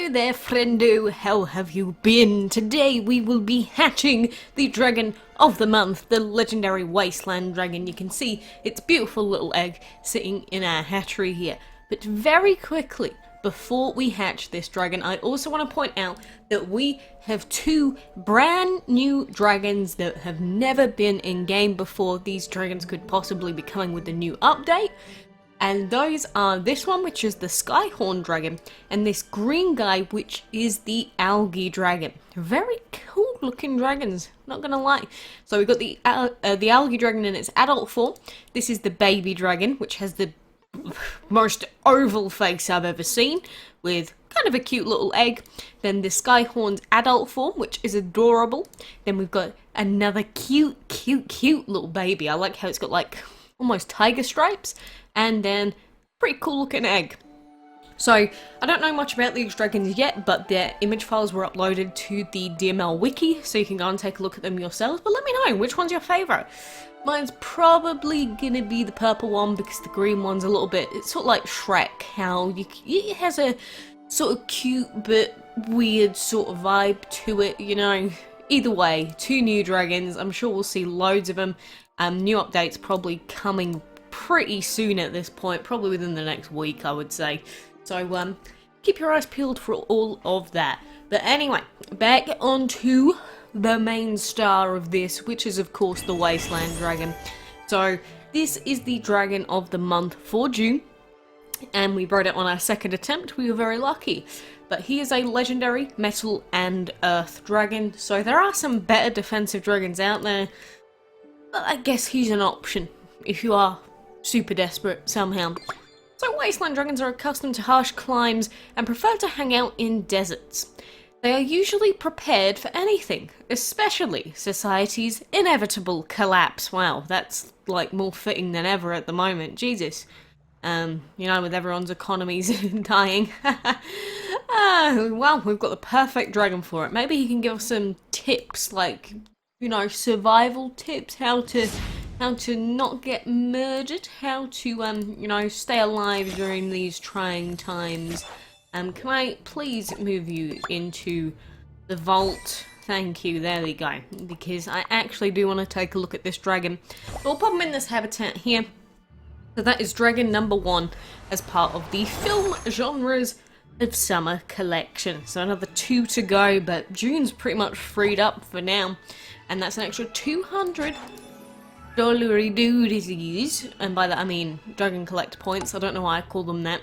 Hello there, friendo, how have you been? Today we will be hatching the dragon of the month, the legendary Wasteland Dragon. You can see its beautiful little egg sitting in our hatchery here. But very quickly, before we hatch this dragon, I also want to point out that we have two brand new dragons that have never been in game before. These dragons could possibly be coming with the new update. And those are this one, which is the Skyhorn dragon, and this green guy, which is the Algae Dragon. Very cool looking dragons, not gonna lie. So we've got the Algae Dragon in its adult form. This is the baby dragon, which has the most oval face I've ever seen, with kind of a cute little egg. Then the Skyhorn's adult form, which is adorable. Then we've got another cute little baby. I like how it's got like almost tiger stripes. And then pretty cool looking egg. So I don't know much about these dragons yet, but their image files were uploaded to the DML wiki, so you can go and take a look at them yourselves. But let me know, which one's your favourite? Mine's probably gonna be the purple one, because the green one's a little bit, it's sort of like Shrek, how it has a sort of cute but weird sort of vibe to it, you know. Either way, two new dragons. I'm sure we'll see loads of them. New updates probably coming pretty soon at this point, probably within the next week, I would say. So keep your eyes peeled for all of that. But anyway, back onto the main star of this, which is of course the Wasteland Dragon. So this is the dragon of the month for June, and we brought it on our second attempt. We were very lucky. But he is a legendary metal and earth dragon, so there are some better defensive dragons out there, but I guess he's an option if you are super desperate somehow. So wasteland dragons are accustomed to harsh climes and prefer to hang out in deserts. They are usually prepared for anything, especially society's inevitable collapse. Wow, that's like more fitting than ever at the moment. Jesus. You know, with everyone's economies dying. Well, we've got the perfect dragon for it. Maybe he can give us some tips, like, you know, survival tips, how to not get murdered, how to, you know, stay alive during these trying times. Can I please move you into the vault? Thank you, there we go, because I actually do want to take a look at this dragon. So we'll pop him in this habitat here. So that is dragon number 1 as part of the film genres of summer collection. So another 2 to go, but June's pretty much freed up for now. And that's an extra 200 dollary doodies, and by that I mean dragon collect points. I don't know why I call them that,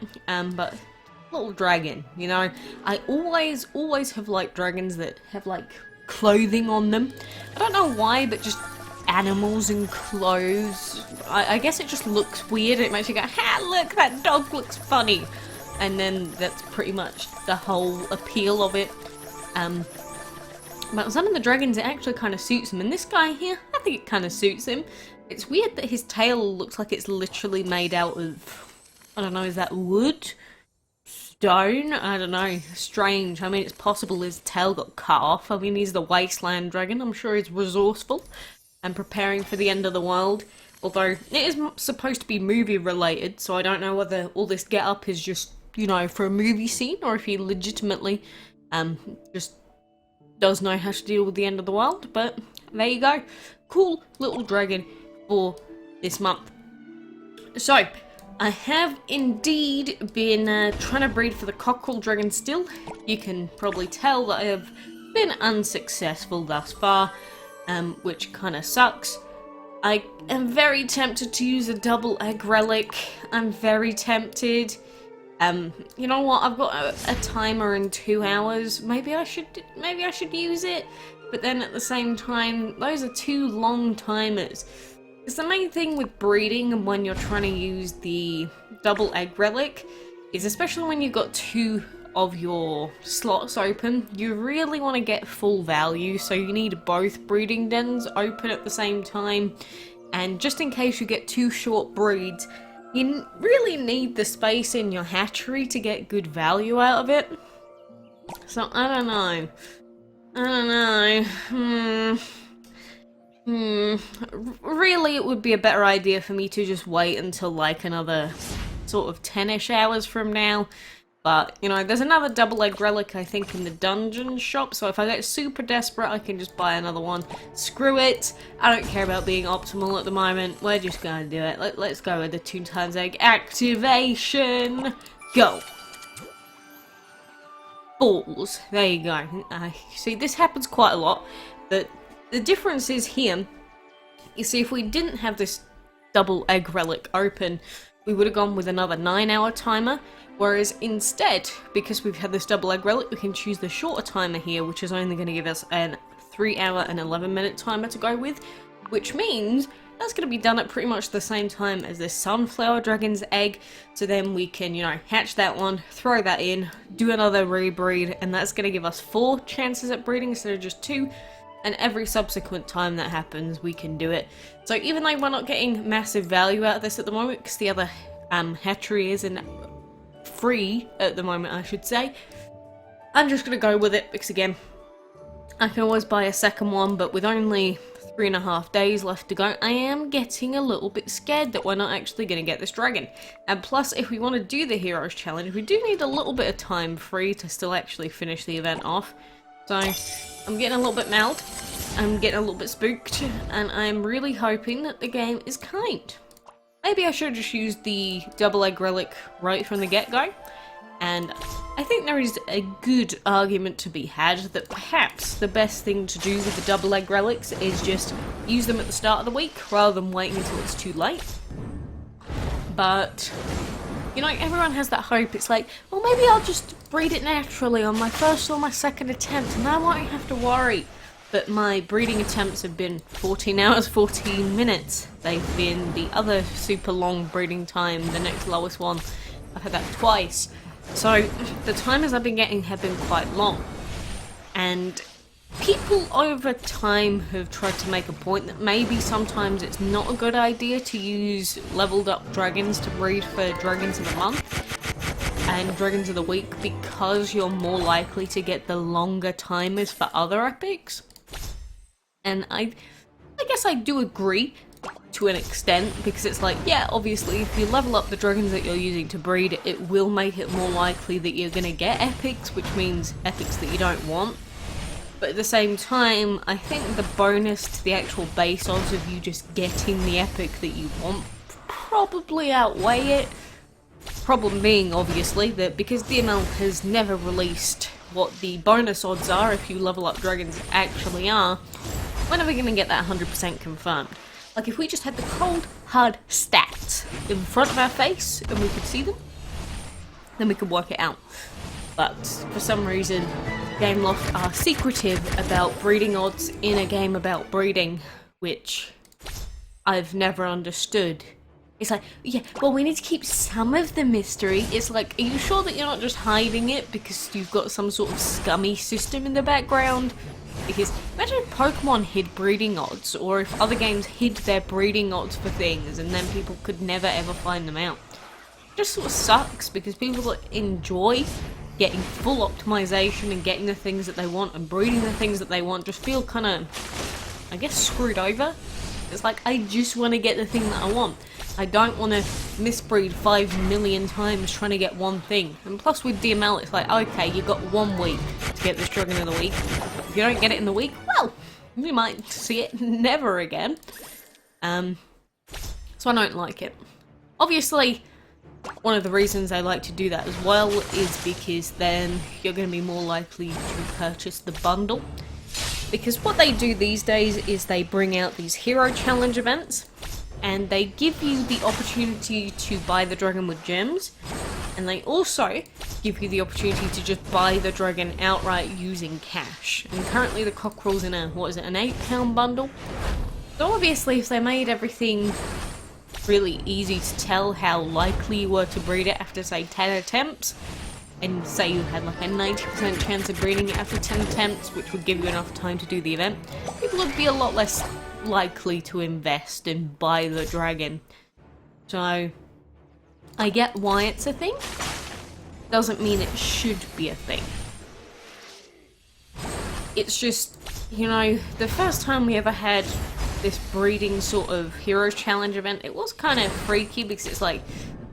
but little dragon, you know. I always have liked dragons that have like clothing on them. I don't know why, but just animals and clothes, I guess it just looks weird. It makes you go, ha, look, that dog looks funny, and then that's pretty much the whole appeal of it. But some of the dragons, it actually kind of suits him, and this guy here, I think it kind of suits him. It's weird that his tail looks like it's literally made out of, I don't know, is that wood? Stone? I don't know. Strange. I mean, it's possible his tail got cut off. I mean, he's the Wasteland Dragon. I'm sure he's resourceful and preparing for the end of the world. Although, it is supposed to be movie related, so I don't know whether all this get-up is just, you know, for a movie scene, or if he legitimately just does know how to deal with the end of the world. But there you go. Cool little dragon for this month. So, I have indeed been trying to breed for the cockerel dragon still. You can probably tell that I have been unsuccessful thus far, which kind of sucks. I am very tempted to use a double egg relic. I'm very tempted. You know what? I've got a timer in 2 hours. Maybe I should use it. But then at the same time, those are 2 long timers. Because the main thing with breeding and when you're trying to use the double egg relic is, especially when you've got 2 of your slots open, you really want to get full value. So you need both breeding dens open at the same time. And just in case you get 2 short breeds, you really need the space in your hatchery to get good value out of it. So, I don't know. Really, it would be a better idea for me to just wait until like another sort of 10-ish hours from now. But, you know, there's another double egg relic, I think, in the dungeon shop, so if I get super desperate, I can just buy another one. Screw it! I don't care about being optimal at the moment. We're just gonna do it. Let's go with the 2x egg activation! Go! Balls. There you go. See, this happens quite a lot, but the difference is here, you see, if we didn't have this double egg relic open, we would have gone with another 9-hour timer, whereas instead, because we've had this double egg relic, we can choose the shorter timer here, which is only going to give us a 3-hour and 11-minute timer to go with, which means that's going to be done at pretty much the same time as this sunflower dragon's egg, so then we can, you know, hatch that one, throw that in, do another rebreed, and that's going to give us 4 chances at breeding instead of just 2, and every subsequent time that happens, we can do it. So even though we're not getting massive value out of this at the moment, because the other hatchery isn't free at the moment, I should say, I'm just going to go with it, because again, I can always buy a second one, but with only 3.5 days left to go, I am getting a little bit scared that we're not actually going to get this dragon. And plus, if we want to do the Heroes Challenge, we do need a little bit of time free to still actually finish the event off. So, I'm getting a little bit mad, I'm getting a little bit spooked, and I'm really hoping that the game is kind. Maybe I should have just used the double egg relic right from the get-go, and I think there is a good argument to be had that perhaps the best thing to do with the double egg relics is just use them at the start of the week rather than waiting until it's too late. But, you know, everyone has that hope. It's like, well, maybe I'll just breed it naturally on my first or my second attempt and I won't have to worry. But my breeding attempts have been 14 hours, 14 minutes. They've been the other super long breeding time, the next lowest one. I've had that twice. So the timers I've been getting have been quite long. And people over time have tried to make a point that maybe sometimes it's not a good idea to use leveled up dragons to breed for dragons of the month and dragons of the week because you're more likely to get the longer timers for other epics. And I guess I do agree to an extent, because it's like, yeah, obviously if you level up the dragons that you're using to breed, it will make it more likely that you're going to get epics, which means epics that you don't want. But at the same time, I think the bonus to the actual base odds of you just getting the epic that you want probably outweigh it. Problem being, obviously, that because DML has never released what the bonus odds are if you level up dragons actually are, we're never going to get that 100% confirmed. Like, if we just had the cold, hard stats in front of our face and we could see them, then we could work it out. But for some reason, Gameloft are secretive about breeding odds in a game about breeding, which I've never understood. It's like, yeah, well, we need to keep some of the mystery. It's like, are you sure that you're not just hiding it because you've got some sort of scummy system in the background? Because imagine if Pokemon hid breeding odds, or if other games hid their breeding odds for things, and then people could never ever find them out. It just sort of sucks, because people that enjoy getting full optimization and getting the things that they want and breeding the things that they want just feel kind of, I guess, screwed over. It's like, I just want to get the thing that I want. I don't want to misbreed 5 million times trying to get one thing. And plus with DML, it's like, okay, you've got 1 week to get this dragon of the week. If you don't get it in the week, well, you might see it never again. So I don't like it. Obviously, one of the reasons I like to do that as well is because then you're going to be more likely to purchase the bundle. Because what they do these days is they bring out these hero challenge events, and they give you the opportunity to buy the dragon with gems, and they also give you the opportunity to just buy the dragon outright using cash. And currently the cockerel's in a, what is it, an £8 bundle? So obviously if they made everything really easy to tell how likely you were to breed it after, say, 10 attempts, and say you had like a 90% chance of breeding it after 10 attempts, which would give you enough time to do the event, people would be a lot less likely to invest and buy the dragon. So, I get why it's a thing. Doesn't mean it should be a thing. It's just, you know, the first time we ever had this breeding sort of Heroes Challenge event, it was kind of freaky because it's like,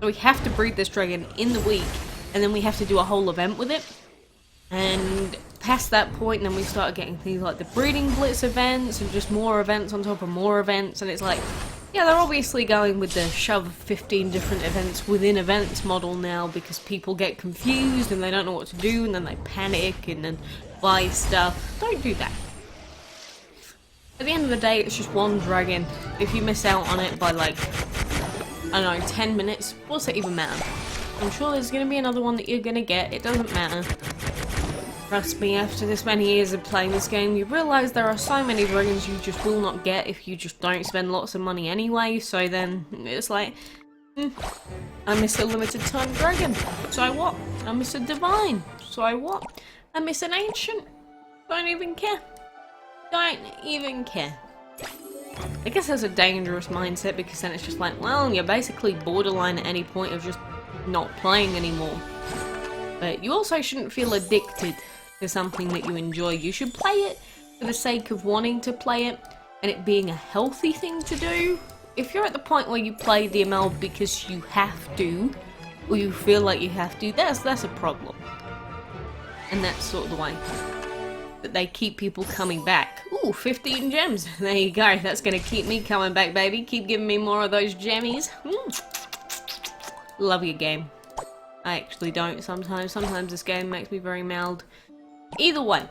we have to breed this dragon in the week, and then we have to do a whole event with it. And past that point, then we started getting things like the Breeding Blitz events, and just more events on top of more events, and it's like, yeah, they're obviously going with the shove 15 different events within events model now, because people get confused and they don't know what to do, and then they panic and then buy stuff. Don't do that. At the end of the day, it's just one dragon. If you miss out on it by like, I don't know, 10 minutes, what's it even matter? I'm sure there's going to be another one that you're going to get. It doesn't matter. Trust me, after this many years of playing this game, you realise there are so many dragons you just will not get if you just don't spend lots of money anyway, so then it's like, I miss a limited time dragon, so what? I miss a divine, so what? I miss an ancient, don't even care. Don't even care. I guess that's a dangerous mindset, because then it's just like, well, you're basically borderline at any point of just not playing anymore. But you also shouldn't feel addicted to something that you enjoy. You should play it for the sake of wanting to play it and it being a healthy thing to do. If you're at the point where you play DML because you have to, or you feel like you have to, that's a problem. And that's sort of the way that they keep people coming back. Ooh, 15 gems. There you go. That's going to keep me coming back, baby. Keep giving me more of those gemmies. Love your game. I actually don't sometimes. Sometimes this game makes me very mild. Either way,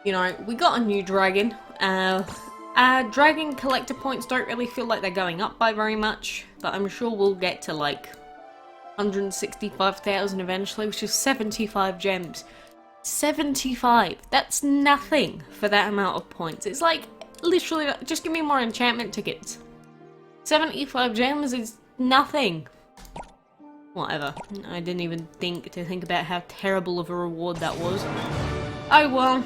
you know, we got a new dragon. Our dragon collector points don't really feel like they're going up by very much, but I'm sure we'll get to like 165,000 eventually, which is 75 gems. 75! That's nothing for that amount of points. It's like, literally, just give me more enchantment tickets. 75 gems is nothing. Whatever. I didn't even think about how terrible of a reward that was. Oh well.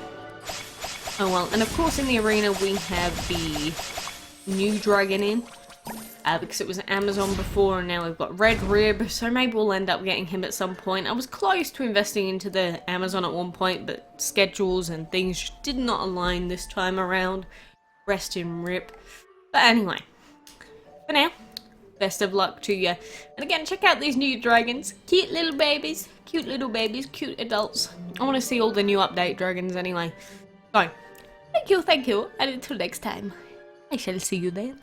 Oh well. And of course in the arena we have the new dragon in. Because it was Amazon before and now we've got Red Rib, so maybe we'll end up getting him at some point. I was close to investing into the Amazon at one point, but schedules and things just did not align this time around. Rest in rip. But anyway, for now, best of luck to you. And again, check out these new dragons. Cute little babies, cute adults. I want to see all the new update dragons anyway. So, thank you, and until next time, I shall see you then.